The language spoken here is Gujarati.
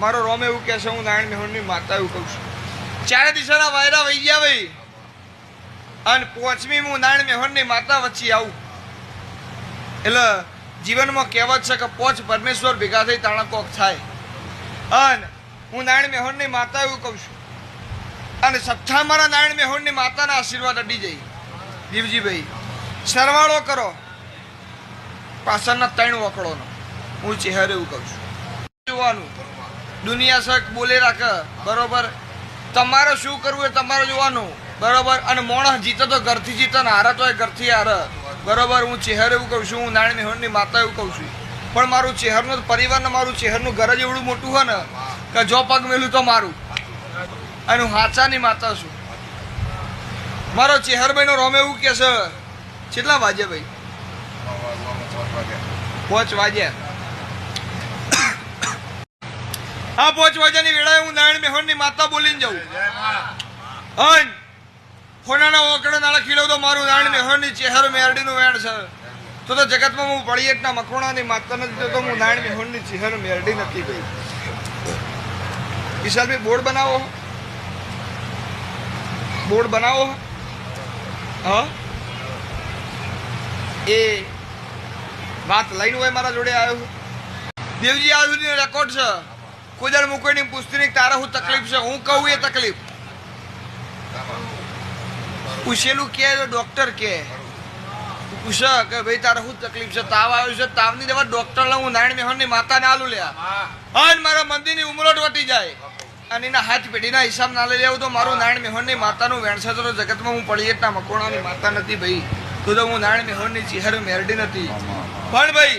મારો રોમ એવું કહે છે હું નારાયણ મેહોણની માતા એવું કહું છું. ચારે દિશાના વાયરા વહી ગયા ભાઈ અને પાંચમી હું નારાયણ મેહોણની માતા વચ્ચે આવું એટલે જીવનમાં કહેવત છે કે પોચ પરમેશ્વર ભેગા થઈ તાણા કોક થાય. અને હું નારાયણ મેહોણની માતા એવું કહું છું અને સત્તા મારા નારાયણ મેહોણની માતાના આશીર્વાદ અડી જઈ. જીવજીભાઈ સરવાળો કરો પાછળના 3 વકડોનો હું ચહેરો એવું કહું છું. જોવાનું દુનિયા સક બોલે રાખે બરોબર, તમારે શું કરવું એ તમારે જોવાનું બરોબર. અને માણસ જીતે તો ઘરથી જીતે ને હારે તો એ ઘરથી હારે બરોબર. હું ચહેરો એવું કહું છું, હું નારાયણ મેહોણની માતા એવું કહું છું. પણ મારું ચહેરનું પરિવાર ને મારું ચહેરનું ઘર જ એવડું મોટું હોય ને કે જો પગ મેલું તો મારું. અને હું હાચાની માતા છું. મારો ચહેરભાઈનો રોમ એવું કે છે કેટલા વાગે ભાઈ? 5 વાગ્યા. હા 5 વાગ્યાની વેળાએ હું નારાયણ મેહોણની માતા બોલીને જાઉં. અને ફોનાના ઓકડા નાળા ખીલવ તો મારું નારાયણ મેહોણની ચહેરો મેરડીનું વેણ છે. તો જગતમાં હું પળિયેટના મખોણાની માતા નથી તો હું નારાયણ મેહોણની ચહેરો મેરડી નથી ગઈ. વિશાલભાઈ બોર્ડ બનાવો, બોર્ડ બનાવો. હા એ વાત લઈને હોય મારા જોડે આવ્યો. દેવજી આ સુધીનો રેકોર્ડ છે. કોઈ દર મૂકીને પૂછતી નહીં તારા શું તકલીફ છે, હું કહું એ તકલીફ પૂછેલું કે ડોક્ટર કે પૂછે કે ભાઈ તારા શું તકલીફ છે, તાવ આવ્યો છે, તાવની દવા ડોક્ટર લઉં હું નારાયણ મેહોણની માતાને આલું લ્યા અને મારા મંદિરની ઉમરોટ વટી જાય અને એના હાથ પેઢીના હિસાબ ના લઈ લેવું તો મારું નારાયણ મેહોણની માતાનું વેણસે તો જગતમાં હું પળિયેટના મકોણાની માતા નથી ભાઈ. તો હું નારાયણ મેહોણની ચહેરો મેરડી નથી. પણ ભાઈ